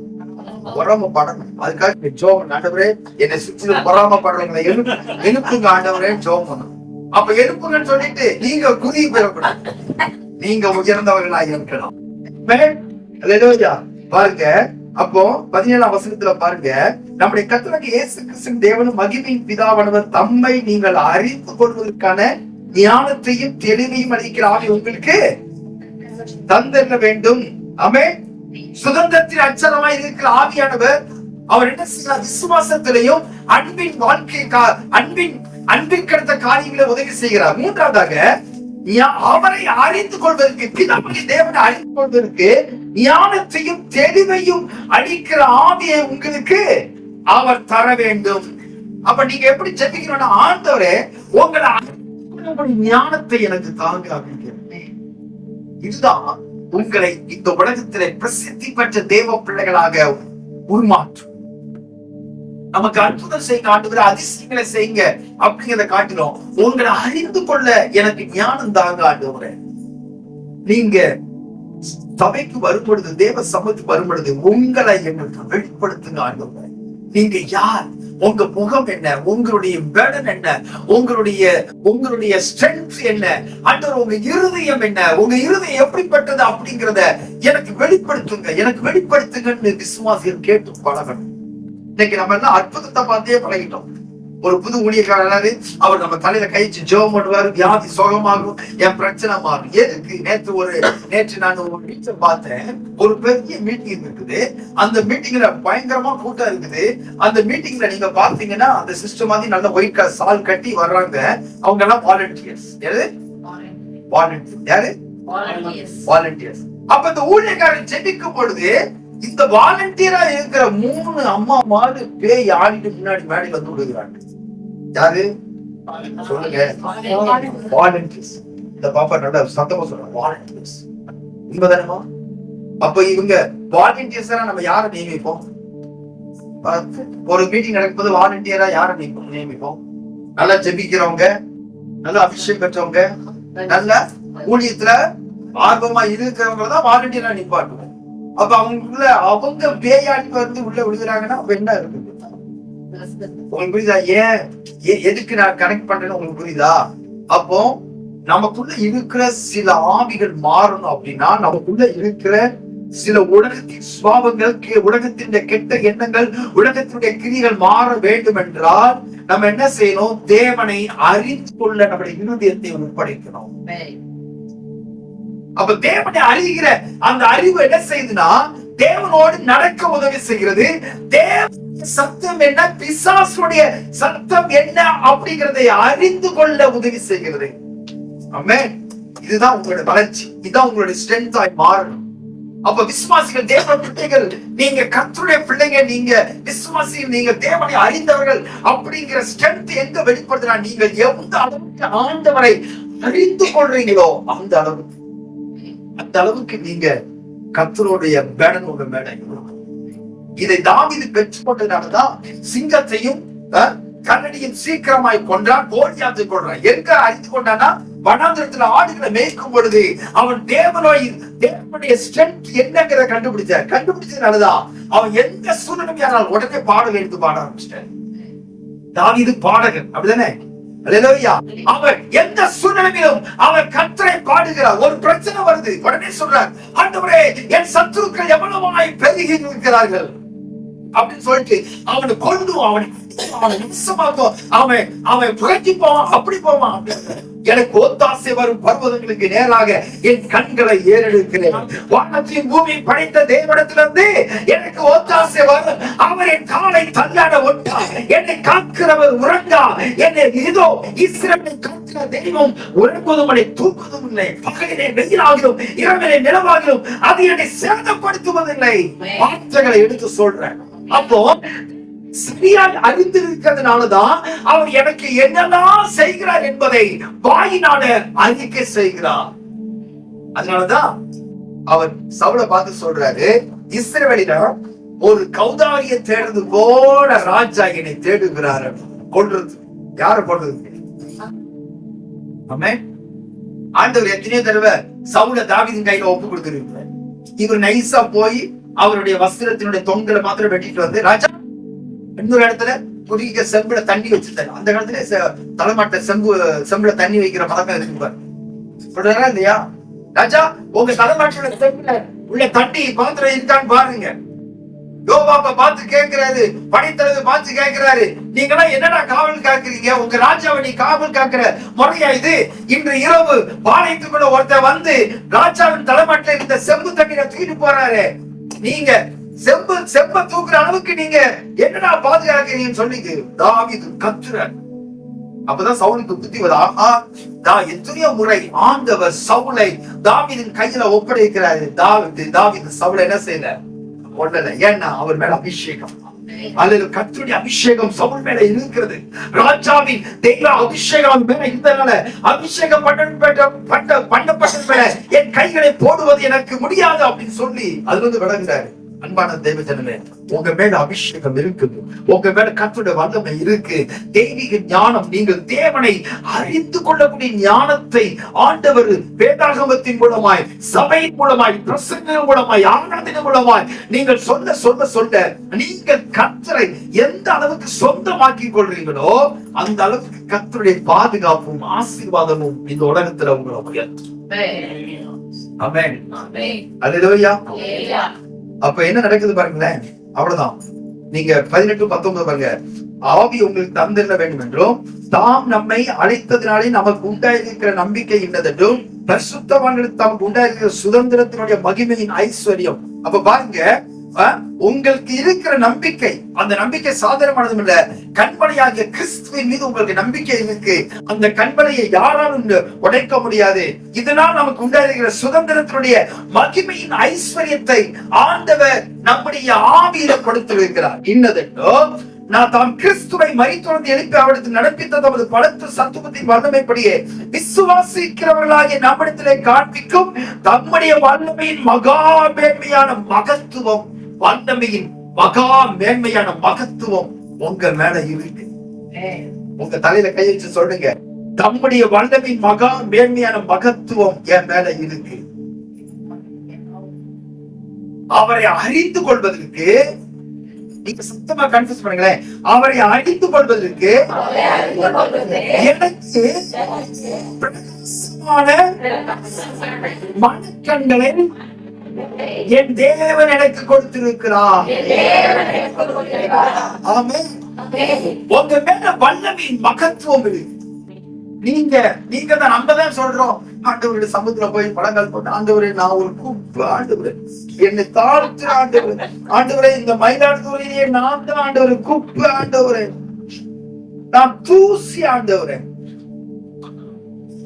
பொறாமப்படணும். அதுக்காக ஜோம், ஆண்டவரே என்னை சுற்றி பொறாமப்படுறவங்களை எழுப்புங்க ஆண்டவரே ஜோம் பண்ணணும். அப்ப எழுப்புங்கன்னு சொல்லிட்டு நீங்க குதி பெறக்கூடாது, நீங்க உயர்ந்தவர்களாக இருக்கணும். பாருங்க, அப்போ 17ஆம் வசனத்துல பாருங்க, நம்முடைய கர்த்தராகிய இயேசு கிறிஸ்து தேவனும் மகிமையின் பிதாவானவர் தம்மை நீங்கள் அறிந்து கொள்வதற்கான ஞானத்தையும் தெளிவையும் அளிக்கிற ஆவி உங்களுக்கு தந்திர வேண்டும். ஆமென். சுதந்திரத்தின் அச்சரமாய் இருக்கிற ஆவியானவர் அவர் என்ன செய்யறார், விசுவாசத்திலையும் அன்பின் வாழ்க்கை அன்பின் கடந்த காரியங்களை உதவி செய்கிறார். மூன்றாவதாக அவரை அறிந்து கொள்வதற்கு, பிதாவாகிய தேவனை அறிந்து கொள்வதற்கு ஞானத்தையும் தெளிவையும் அளிக்கிற ஆவியை உங்களுக்கு அவர் தர வேண்டும். அப்ப நீங்க எப்படி ஜெபிக்கணும்னா, ஆண்டவரே உங்களை ஞானத்தை எனக்கு தாங்க அப்படின்னு. இதுதான் உங்களை இந்த உலகத்திலே பிரசித்தி பெற்ற தேவ பிள்ளைகளாக உருமாற்றும். நமக்கு அற்புதம் செய்ய ஆண்டவரே, அதிசயங்களை செய்யுங்க அப்படிங்கிறத காட்டினோம். உங்களை அறிந்து கொள்ள எனக்கு ஞானம் தாங்க ஆண்டவரே. நீங்க சபைக்கு வரும் பொழுது, தேவ சமூகத்துக்கு வரும் பொழுது உங்களை எங்களுக்கு வெளிப்படுத்துங்க ஆண்டவரே. நீங்க யார், உங்க முகம் என்ன, உங்களுடைய பலன் என்ன, உங்களுடைய ஸ்ட்ரென்த் என்ன, ஆண்டவர் உங்க இருதயம் என்ன, உங்க இருதயம் எப்படிப்பட்டது அப்படிங்கிறத எனக்கு வெளிப்படுத்துங்கன்னு விசுவாசிகள் கேட்டு பழகணும். இன்னைக்கு நம்ம எல்லாம் அற்புதத்தை பார்த்தே பழகிட்டோம். ஒரு புது ஊழியக்காரர் அவர் நம்ம தலையில கழிச்சு ஜெபம் பண்ணுவாரு, வியாதி சுகமாகும், என் பிரச்சனை மாறும். எதுக்கு? நேற்று நான் ஒரு மீட்டிங் பார்த்தேன். ஒரு பெரிய மீட்டிங் இருக்குது. அந்த மீட்டிங்ல பயங்கரமா கூட்டம் இருக்குது. அந்த மீட்டிங்ல நீங்க பாத்தீங்கன்னா அந்த சிஸ்டம் மாதிரி நல்ல ஒயிட் கலர் சால் கட்டி வர்றாங்க. அவங்க எல்லாம் வாலண்டியர்ஸ். யாரு? வாலண்டியர்ஸ். அப்ப இந்த ஊழியக்காரன் ஜெபிக்கும் பொழுது இந்த வாலண்டியரா இருக்கிற 3 அம்மா மாறு பேய் ஆடிட்டு முன்னாடி மேடை வந்து விடுகிறாங்க. யாரு சொல்லுங்க? வாலண்டியர்ஸ். இந்த பாப்பா நல்ல சத்தமா சொல்றாங்க, வாலண்டியர்ஸ். உண்மைதானமா? அப்ப இவங்க வாலண்டியர்ஸ் நம்ம யாரை நியமிப்போம்? ஒரு மீட்டிங் நடக்கும்போது வாலண்டியரா யாரை நியமிப்போம்? நல்லா ஜெபிக்கிறவங்க, நல்ல அபிஷேகம் பெற்றவங்க, நல்ல ஊழியத்துல ஆர்வமா இருக்கிறவங்க தான் வாலண்டியரா நிப்பாட்டுவோம். அப்ப அவங்களுக்குள்ள அவங்க பேயாடி உள்ள விழுகிறாங்கன்னா அப்ப என்ன இருக்குது? உங்களுக்கு புரியுதா? ஏன் எதுக்கு நான் கனெக்ட் பண்றேன்னு உங்களுக்கு புரியுதா? அப்போ நமக்குள்ள இருக்கிற சில ஆவிகள் மாறணும் அப்படின்னா, நமக்குள்ள இருக்கிற சில உலகத்தின் சுபாவங்கள், உலகத்தின் கெட்ட எண்ணங்கள், உலகத்தினுடைய கிரிகள் மாற வேண்டும் என்றால் நம்ம என்ன செய்யணும்? தேவனை அறிந்து கொள்ள நம்முடைய இருதயத்தை ஒப்படைக்கணும். அப்ப தேவனை அறிகிற அந்த அறிவு என்ன செய்யுதுன்னா, தேவனோடு நடக்க உதவி செய்கிறது. தேவ சத்தம் என்ன, பிசாசுடைய சத்தம் என்ன அப்படிங்கறதை அறிந்து கொள்ள உதவி செய்கிறது. ஆமென். இதுதான் உங்களுடைய வளர்ச்சி, இதுதான் உங்களுடைய ஸ்ட்ரென்த் ஆய் மாறணும். அப்ப விசுவாசிகள், தேவ பிள்ளைகள், நீங்க கர்த்தருடைய பிள்ளைங்க, நீங்க விசுவாசிகள், நீங்க தேவனை அறிந்தவர்கள் அப்படிங்கிற ஸ்ட்ரென்த் எங்க வெளிப்படுத்துறா? நீங்கள் எந்த அளவுக்கு ஆண்டவரை அறிந்து கொள்றீங்களோ அந்த அளவுக்கு நீங்க கர்த்தருடைய பேடன் உங்க மேல. இதை தாவீது பெற்றுக்கொண்டதுனாலதான் சிங்கத்தையும் கண்ணடியும் சீக்கிரமாய் கொன்றான், கோலியாத்தை கொன்றான். எங்க அறிந்து கொண்டானா, வனாந்திரத்துல ஆடுகளை மேய்க்கும் பொழுது அவன் தேவனுடைய ஸ்ட்ரென்த் என்னங்கிறத கண்டுபிடிச்சதுனாலதான் அவன் எந்த சூழ்நிலையானால் உடனே பாடல் எடுத்து பாட ஆரம்பிச்சிட்டான். தாவீது பாடகன், அப்படிதானே? அவர் எந்த சூழ்நிலையிலும் அவர் கர்த்தரை பாடுகிறார். ஒரு பிரச்சனை வருது, உடனே சொல்றார், ஆண்டவரே என் சத்துருக்கள் எவ்வளவாய் பெருகி இருக்கிறார்கள் அப்படின்னு சொல்லிட்டு அவனை கொண்டு அவனை நிமிஷமாக்கும், அவன் புரட்சி போவான், அப்படி போவான். எனக்கு ஒத்தாசை வரும் பர்வதங்களுக்கு நேராக என் கண்களை ஏறெடுக்கிறேன். வானத்தையும் பூமி படைத்த தேவனிடத்திலிருந்து எனக்கு ஒத்தாசை வரும். அவர் என் காலை தள்ளாட ஒட்டா, என்னை காக்கிறவர் உறங்கா. என்னை இதோ இஸ்ரவேலை காக்கிற தெய்வம் உறங்குவதும் இல்லை, தூக்குவதும் இல்லை. பகலிலே வெயிலாகிலும் இரவிலே நிலவாகிலும் அது என்னை சேதப்படுத்துவதில்லை. வார்த்தைகளை எடுத்து சொல்றேன். அப்போ சரியாக அறிந்திருக்கிறதுனாலதான் அவர் எனக்கு என்னெல்லாம் செய்கிறார் என்பதை வாயினால அறிக்கை செய்கிறார். அதனாலதான் அவர் சவுலை பார்த்து சொல்றாரு, இஸ்ரவேலிடம் ஒரு கௌதாரியை தேடுறது போல ராஜா என்னை தேடுகிறார். கொள்றது யார கொள்றது? ஆண்டவர் எத்தனையோ தடவை சவுலை தாவீதின் கையில ஒப்பு கொடுத்திருக்கிறார். இவர் நைசா போய் அவருடைய வஸ்திரத்தினுடைய தொங்கலை மாத்திரம் வெட்டிட்டு வந்து, ராஜா இன்னொரு இடத்துல குடிக்க செம்புல தண்ணி வச்சிருந்தாரு. அந்த காலத்துல தலைமாட்ட செம்புல தண்ணி வைக்கிற பழக்கம் இருக்குப்பாரு. சொல்றாரா இல்லையா? ராஜா உங்க தலைமாட்டோட செம்புல உள்ள தண்ணி பாத்திரம் இருக்கான்னு பாருங்க. யோவாப்ப பார்த்து கேட்கிறாரு, படைத்தலைவர் பார்த்து கேட்கிறாரு, நீங்களா என்னடா காவல் காக்குறீங்க? உங்க ராஜாவை நீ காவல் காக்குற முறையா இது? இன்று இரவு பாளையத்துக்குள்ள ஒருத்தர் வந்து ராஜாவின் தலைமாட்டில இருந்த செம்பு தண்ணீரை தூக்கிட்டு போறாரு. நீங்க செம்ப தூக்குற அளவுக்கு நீங்க என்னடா பாதுகாக்கிறீங்கன்னு சொல்லி தாவீது கத்துறார். அப்பதான் சவுலுக்கு புத்தி வருது. ஆஹா, எத்தனையோ முறை ஆண்டவர் சவுலை தாவீதின் கையில ஒப்படைக்கிறாரு. தாவீது சவுலை என்ன செய்யல? ஒண்ணல. ஏன்னா அவர் மேல அபிஷேகம், அல்லது கர்த்தருடைய அபிஷேகம் சவுல் மேல இருக்கிறது. ராஜாவின் தெய்வ அபிஷேகம் மேல இருந்தனால அபிஷேகம் பண்ணப்பட்ட மேல என் கைகளை போடுவது எனக்கு முடியாது அப்படின்னு சொல்லி அதுல இருந்து விளங்குறாரு. அன்பான தேவ ஜனமே, உங்க மேல அபிஷேகம் இருக்குது, உங்க மேல கர்த்தருடைய வல்லமை இருக்கு, தெய்வீக ஞானம். நீங்கள் தேவனை அறிந்து கொள்ளக்கூடிய ஞானத்தை ஆண்டவர் வேதாகமத்தின் மூலமாய், சபையின் மூலமாய், பிரசங்கம் மூலமாய், ஆராதனை மூலமாய் நீங்கள் சொல்ல சொல்ல சொல்ல நீங்கள் கர்த்தரை எந்த அளவுக்கு சொந்தமாக்கி கொள்றீங்களோ அந்த அளவுக்கு கர்த்தருடைய பாதுகாப்பும் ஆசீர்வாதமும் இந்த உலகத்துல உங்களை உயர்த்தும். ஆமென். அல்லேலூயா. அப்ப என்ன நடக்குது பாருங்களேன். அவ்வளவுதான். நீங்க 18-19 பாருங்க. ஆவி உங்களுக்கு தந்திர வேண்டும் என்றும் தாம் நம்மை அழைத்ததினாலே நமக்கு உண்டாயிருக்கிற நம்பிக்கை என்னதென்றும் பரிசுத்தவான்களுக்கு தமக்கு உண்டாயிருக்கிற சுதந்திரத்தினுடைய மகிமையின் ஐஸ்வர்யம். அப்ப பாருங்க, உங்களுக்கு இருக்கிற நம்பிக்கை, அந்த நம்பிக்கை சாதாரணமானதும் இல்ல. கண்மலையாகிய கிறிஸ்துவின் மீது உங்களுக்கு நம்பிக்கை இருக்கு. அந்த கண்மலையை யாராலும் உடைக்க முடியாது. இதனால் நமக்கு உண்டாயிருக்கிற சுதந்திரத்தினுடைய மகிமையின் ஐஸ்வர்யத்தை ஆண்டவர் நம்முடைய ஆவியில கொடுத்திருக்கிறார். இன்னதென்றோ நான் தாம் கிறிஸ்துவை மரித்தோர்ந்து எழுப்பி அவரிடத்தில் நடப்பித்த தமது பலத்த சத்துவத்தின் வல்லமைப்படியே விசுவாசிக்கிறவர்களாகிய நம்மிடத்திலே காண்பிக்கும் தம்முடைய வல்லமையின் மகா மேன்மையான மகத்துவம், வல்லமையின் மகா மேன்மையான மகத்துவம் உங்க மேல இருக்கு. உங்க தலையில கை வச்சு சொல்லுங்க, தம்முடைய வல்லமையின் மகா மேன்மையான மகத்துவம் என் மேல இருக்கு. அவரை அறிந்து கொள்வதற்கு, நீங்க சுத்தமா கன்ஃபியூஸ் பண்ணுங்களேன், அவரை அறிந்து கொள்வதற்கு எனக்கு பிரகாசமான மனக்கண்களை என் தேவன் எனக்கு கொடுத்திருக்கிறார். ஆமென். உங்க மேல வல்லமையின் மகத்துவம் இருக்கு. நீங்க தான், நம்ம தான் சொல்றோம், ஆண்டவருடைய சமுத்திர போய் படங்கள் போட்டு, ஆண்டவரே நான் ஒரு குப்பு, ஆண்டவரே என்னை தாழ்த்து, ஆண்டவரே இந்த மயிலாடுதுறையிலேயே நான் தான் ஆண்டவரே குப்பு, ஆண்டவரே நான் தூசி, ஆண்டவரே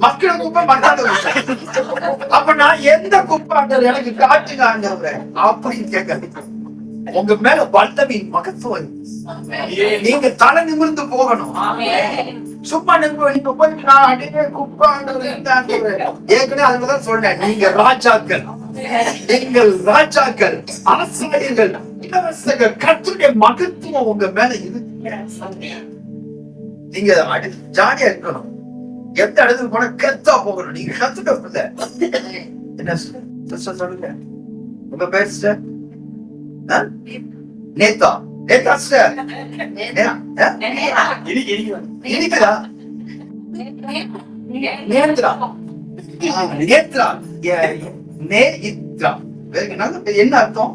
மக்கள் குப்பை மக்காதவரே, அப்ப நான் எந்த குப்பை ஆண்டவர் எனக்கு காட்டுங்க ஆண்டவரே அப்படின்னு கேட்க. உங்க மேல வல்லமையின் மகத்துவம். நீங்க தலை நிமிர்ந்து போகணும். சும்மா நீங்க போய் நான் அடியே குப்பை ஆண்டவரே ஏற்கனவே அதுதான் சொன்னேன், நீங்க ராஜாக்கள், நீங்கள் ராஜாக்கள், ஆசாரியர்கள், இலவசங்கள். கர்த்தருடைய மகத்துவம் உங்க மேல இருக்கு. நீங்க ஜாலியா இருக்கணும். எந்த இடத்துக்கு போனா கெத்தா போகணும். நீங்க கத்துக்க என்ன சொல்லுங்க, உங்க பேர் சிஸ்டர் நேதா, நேதா சிஸ்டர் இனிக்குதா, நேத்ரா, நேத்ரா, நேத்ரா என்ன அர்த்தம்?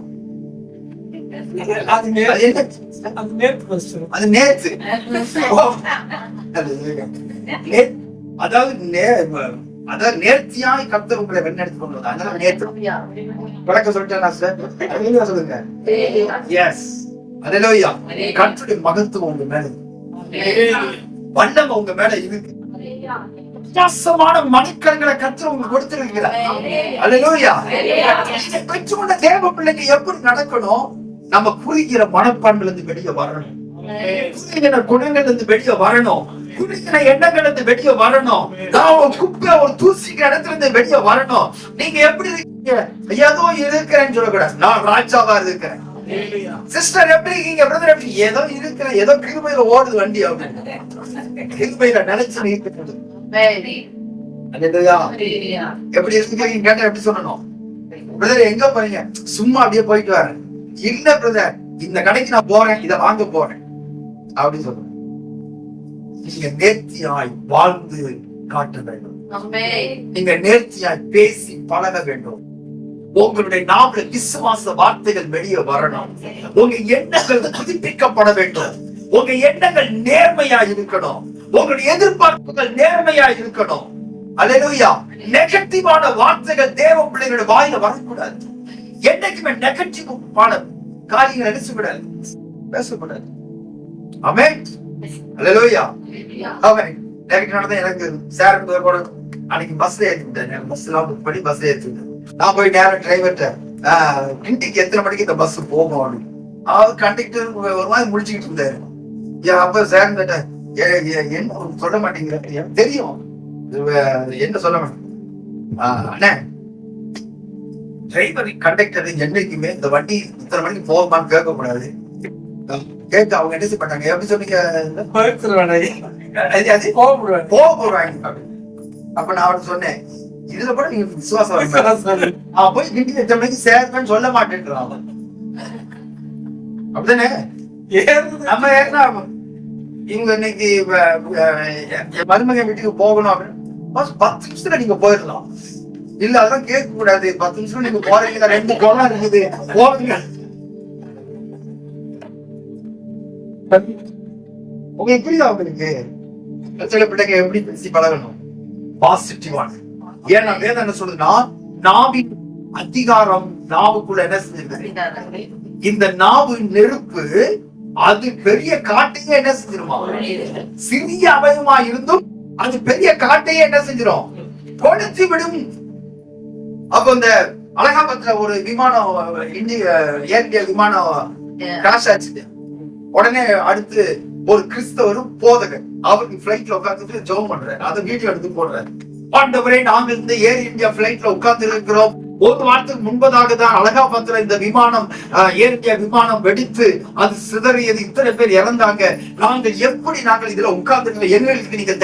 அது நேத்து, அதாவது நேர்த்தியாய் கர்த்தர் உங்களை வெண்ணெடுத்து கொண்டு வந்தார். அதனால நேற்று விளக்க சொல்லிட்டேன் சொல்லுங்க. எஸ், அல்லேலூயா. கர்த்தருடைய மகத்துவம் உங்க மேல, வல்லமை உங்க மேல இருக்கு. வித்தியாசமான மணிக்கண்களை கர்த்தர் உங்களுக்கு கொடுத்திருக்கிறார். அல்லேலூயா. பெற்றுக்கொண்ட தேவ பிள்ளைங்க எப்படி நடக்கணும்? நம்ம குறுகிற மனப்பான்மையில இருந்து வெளியே வரணும், குறுகிற குணங்கள்ல இருந்து வெளியே வரணும், குறுகிற எண்ணங்கள் இருந்து வெளியே வரணும், நான் ஒரு குப்பை ஒரு தூசிக்கிற இடத்துல இருந்து வெளியே வரணும். நீங்க எப்படி இருக்கீங்க? ஏதோ இருக்கிறேன்னு சொல்லக்கூடாது, நான் ராஜாவா இருக்கிறேன். சிஸ்டர் எப்படி இருக்கீங்க? பிரதர் எப்படி? ஏதோ இருக்கிறேன், ஏதோ கிருபையில ஓடுது வண்டி அப்படின்னு கிருபையில நினைச்சு இருக்கிறது. எப்படி இருக்கீங்க கேட்டா எப்படி சொல்லணும்? பிரதர் எங்க போறீங்க? சும்மா அப்படியே போயிட்டு வரேன். இல்ல பிரதர், இந்த கடைக்கு நான் போறேன், இதை வாங்க போறேன் அப்படின்னு சொல்றேன். நீங்க நேர்த்தியாய் வாழ்ந்து காட்ட வேண்டும். நீங்க நேர்த்தியாய் பேசி பழக வேண்டும். உங்களுடைய நாவல விசுவாச வார்த்தைகள் வெளியே வரணும். உங்க எண்ணங்கள் புதுப்பிக்கப்பட வேண்டும். உங்க எண்ணங்கள் நேர்மையா இருக்கணும். உங்களுடைய எதிர்பார்ப்புகள் நேர்மையா இருக்கணும். அல்லேலூயா. நெகட்டிவான வார்த்தைகள் தேவ பிள்ளைகளுடைய வாயில வரக்கூடாது. என்னைக்குமே நெகட்டிவான காரியங்கள் நினைச்சுக்கூடாது, பேசக்கூடாது. ஆமென். அல்லேலூயா. ஆமென். எனக்கு சேர் கூட அன்னைக்கு பஸ்ல ஏற்றிட்டேன். பஸ் எல்லாம் புக் பண்ணி பஸ்ல ஏற்றிட்டேன். நான் போய் நேரம் டிரைவர்கிட்ட இன்றைக்கு எத்தனை மணிக்கு இந்த பஸ் போகும் அப்படின்னு. அவர் கண்டக்டர் ஒரு மாதிரி முடிச்சுக்கிட்டு இருந்தாரு. அப்ப சேர் கேட்டேன், என்ன சொல்ல மாட்டேங்கிற? எனக்கு தெரியும் என்ன சொல்ல மாட்டேன். அண்ணே, டிரைவர் கண்டக்டர் என்னைக்குமே இந்த வண்டி இத்தனை மணிக்கு போகுமான்னு கேட்க கூடாது. கேட்டு அவங்க என்ன பண்ணாங்க, எப்படி சொன்னீங்க? அப்ப நான் அவருக்கு சொன்னேன், இதுல கூட நீங்க விசுவாசம் போய் வீட்டுக்கு எத்தனை மணிக்கு சேர்ப்பேன்னு சொல்ல மாட்டேன்றான். அப்படிதானே? நம்ம ஏன்னா இவங்க இன்னைக்கு மருமகன் வீட்டுக்கு போகணும் அப்படின்னு 10 நிமிஷத்துல நீங்க போயிடலாம். இல்ல அதெல்லாம் கேட்க கூடாது. 10 நிமிஷம் நீங்க போறீங்க, 2 குளம் இருக்குது, போவீங்க. உங்களுக்கு புரியுதா? உங்களுக்கு சில பிள்ளைங்க எப்படி பேசி பழகணும்? பாசிட்டிவா. ஏன்னா வேதம் என்ன சொல்லுதுன்னா, நாவின் அதிகாரம் நாவுக்குள்ள என்ன செஞ்சிருக்கு? இந்த நாவு நெருப்பு, அது பெரிய காட்டையே என்ன செஞ்சிருமா? சிறிய அவயமா இருந்தும் அது பெரிய காட்டையே என்ன செஞ்சிடும்? கொளுத்தி விடும். அப்ப இந்த அலகாபாத்ல ஒரு விமானம், இந்திய விமானம் கிராஷ் ஆச்சு. உடனே அடுத்து ஒரு கிறிஸ்தவரும் போதகர் அவருக்கு பிளைட்ல உட்கார்ந்துட்டு ஜெபம் பண்றாரு. அதை வீடியோ எடுத்து போடுறாரு. ஆண்டவரே, நாங்க இந்த ஏர் இந்தியா பிளைட்ல உட்கார்ந்து இருக்கிறோம், ஒரு வாரத்துக்கு முன்பதாக தான் அலகாபாத்ல இந்த விமானம் ஏறிய விமானம் வெடித்து அது சிதறியது, இத்தனை பேர் இறந்தாங்க. நாங்கள் இதுல உட்கார்ந்து எங்களுக்கு நீங்க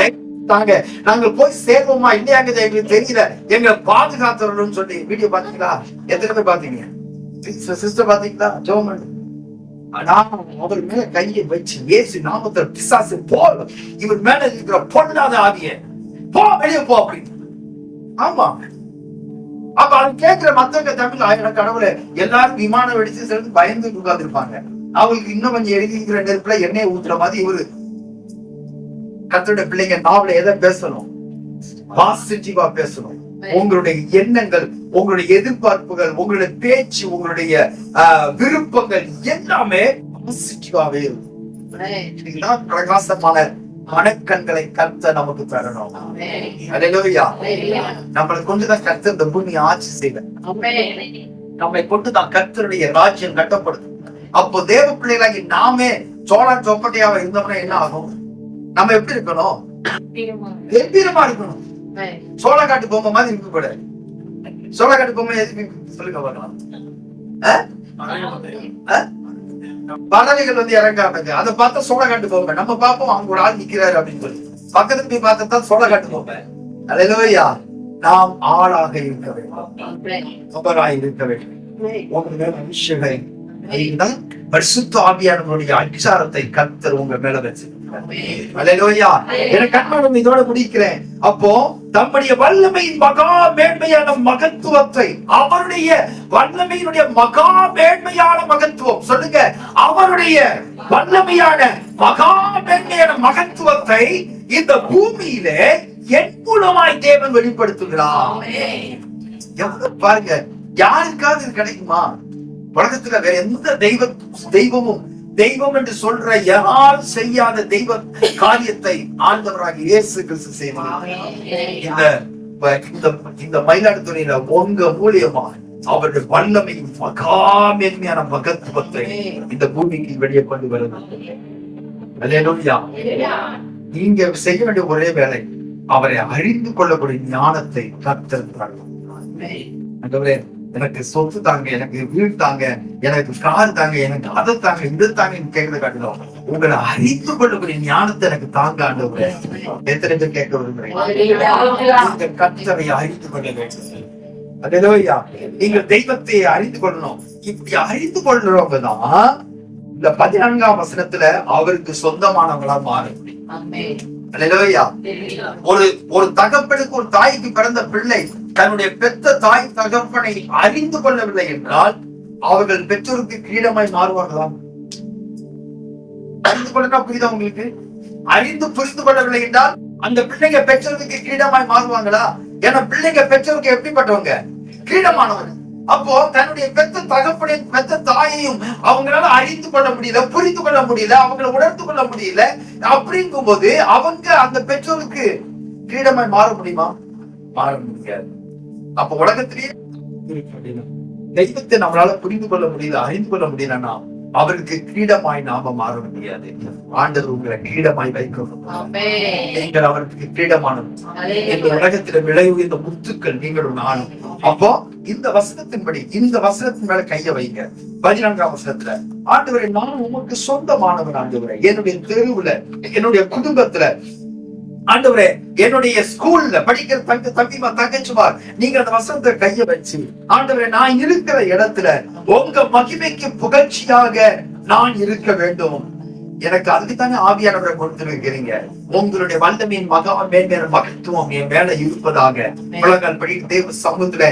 தாங்க, நாங்கள் போய் சேர்வோமா இல்லையாங்க எங்களுக்கு தெரியல, எங்களை பாதுகாத்தவர்கள் சொல்லி வீடியோ பாத்தீங்களா? எத்தனை பேர் பாத்தீங்க? சிஸ்டர் பாத்தீங்களா? ஜோமன் அவர் மேல கையை வச்சு இயேசு நாமத்தில் பிசாசு போல், இவர் மேல இருக்கிற பொல்லாத ஆவிய போ, வெளியே போ அப்படின்னு. ஆமா, அப்ப அது கேட்கிற மத்தவங்க தமிழ் ஆயிரம் கடவுளை எல்லாரும் விமானம் வெடிச்சு சேர்ந்து பயந்து உட்கார்ந்து இருப்பாங்க. அவங்களுக்கு இன்னும் கொஞ்சம் எழுதிக்கிற நெருப்புல எண்ணெய் ஊத்துற மாதிரி இவரு கர்த்தருடைய பிள்ளைங்க நாவல எதை பேசணும்? பாசிட்டிவா பேசணும். உங்களுடைய எண்ணங்கள், உங்களுடைய எதிர்பார்ப்புகள், உங்களுடைய பேச்சு, உங்களுடைய விருப்பங்கள் எல்லாமே பாசிட்டிவாவே இருக்கும். பிரகாசமான மனக்கண்களை கர்த்தர் நமக்கு தரணும். அல்லேலூயா. நம்மளை கொண்டுதான் கர்த்தர் இந்த பூமி ஆட்சி செய்வார். நம்மை கொண்டுதான் கர்த்தருடைய ராஜ்யம் கட்டப்படுது. அப்போ தேவ பிள்ளைகளாகி நாமே சோழ சோப்பட்டையாவ இருந்தோம்னா என்ன ஆகும்? நம்ம எப்படி இருக்கணும்? கம்பீரமா இருக்கணும். சோளக்காட்டு பொம்மை மாதிரி இருக்க கூடாது. சோளக்காட்டு பொம்மை சொல்லுங்க பார்க்கலாம். பறவைகள் இறங்காம அதை பார்த்தா சோளக்காட்டு பொம்மை. நம்ம பார்ப்போம் அவங்க ஒரு ஆள் நிக்கிறாரு அப்படின்னு சொல்லி பக்கத்துல போய் பார்த்தா சோளக்காட்டு பொம்மை. அல்லேலூயா. நாம் ஆளாக இருக்க வேண்டும், சபராக இருக்க வேண்டும். உங்க மேல விஷயங்களை பரிசுத்த ஆவியானவருடைய அதிகாரத்தை கர்த்தர் உங்க மேல வச்சு. அல்லேலூயா. எனக்கு கண்ணோடம் இதோட முடிக்கிறேன். அப்போ தம்முடைய வல்லமையின் மகா மேன்மையான மகத்துவத்தை, அவருடைய வல்லமையினுடைய மகா மேன்மையான மகத்துவம் சொல்லுங்க, அவருடைய வல்லமையான மகா மேன்மையான மகத்துவத்தை இந்த பூமியிலே என் மூலமாய் தேவன் வெளிப்படுத்துகிறார். எவ்வளவு பாருங்க, யாருக்காவது இது கிடைக்குமா? உலகத்துல வேற எந்த தெய்வமும் தெய்வம் என்று சொல்ற யாரும் செய்யாத தெய்வ காரியத்தை ஆண்டவராக இயேசு கிறிஸ்து செய்வார். இந்த மயிலாடுதுறையில உங்க மூலியமா அவருடைய வல்லமையின் மகாமேன்மையான மகத்துவத்தை இந்த பூமிக்கு வெளியே கொண்டு வருது. அல்லேலூயா. நீங்க செய்ய வேண்டிய ஒரே வேலை, அவரை அறிந்து கொள்ளக்கூடிய ஞானத்தை கர்த்தர் தருவார். எனக்கு சொத்து தாங்க, எனக்கு வீடு தாங்க, எனக்கு கார் தாங்க, எனக்கு அதை தாங்க, இது தாங்க கேட்கறத காட்டணும். உங்களை அறிந்து கொள்ளக்கூடிய ஞானத்தை எனக்கு தாங்க ஆண்டவரே. எத்தனை பேர் கேட்க விரும்புறீங்க? கர்த்தரை அறிந்து கொள்ள வேண்டும். அல்லேலூயா. நீங்கள் தெய்வத்தை அறிந்து கொள்ளணும். இப்படி அறிந்து கொள்றவங்க தான் இந்த 14ஆம் வசனத்துல அவருக்கு சொந்தமானவங்களா மாற முடியும். அல்லேலூயா. ஒரு தகப்பனுக்கு, ஒரு தாய்க்கு பிறந்த பிள்ளை தன்னுடைய பெத்த தாய் தகப்பனை அறிந்து கொள்ளவில்லை என்றால் அவர்கள் பெற்றோருக்கு கிரீடமாய் மாறுவார்களா? அறிந்து கொள்ளனா புரியுதா உங்களுக்கு? அறிந்து புரிந்து கொள்ளவில்லை என்றால் அந்த பிள்ளைங்க பெற்றோருக்கு கிரீடமாய் மாறுவாங்களா? ஏன்னா பிள்ளைங்க பெற்றோருக்கு எப்படிப்பட்டவங்க? கிரீடமானவங்க. அப்போ தன்னுடைய பெத்த தகப்பனையும் பெத்த தாயையும் அவங்களால அறிந்து கொள்ள முடியல, புரிந்து கொள்ள முடியல, அவங்களை உணர்ந்து கொள்ள முடியல. அப்படிங்கும் போது அவங்க அந்த பெற்றோருக்கு கிரீடமாய் மாற முடியுமா? மாற முடியாது. அப்ப உலகத்திலேயே தெய்வத்தை நம்மளால புரிந்து கொள்ள முடியல, அறிந்து கொள்ள முடியலன்னா அவருக்கு கிரீடமாய் நாம மாற முடியாது. ஆண்டவர் உங்களை கிரீடமாய் வைக்கணும். நீங்கள் அவருக்கு கிரீடமானது. இந்த உலகத்தில விலை உயர்ந்த முத்துக்கள் நீங்களும் நானும். அப்போ இந்த வசனத்தின்படி, இந்த வசனத்தின் மேல கைய வைங்க. 14ஆம் வசனத்துல, ஆண்டவரே நான் உமக்கு சொந்தமானவன். ஆண்டவரே என்னுடைய தெருவுல, என்னுடைய குடும்பத்துல, ஆண்டவரே என்னுடைய ஸ்கூல்ல படிக்கிற தம்பிமா தங்கச்சுமார், நீங்க அந்த வசனத்தை கைய வச்சு, ஆண்டவரே நான் இருக்கிற இடத்துல உங்க மகிமைக்கு புகழ்ச்சியாக நான் இருக்க வேண்டும். எனக்கு அதுக்குத்தானே ஆவியானவரை கொடுத்திருக்கிறீங்க. உங்களுடைய வல்லமையின் மகா மேன்மையான மகத்துவம் என் மேல இருப்பதாக உலகம் படி தேவ சமூகத்துல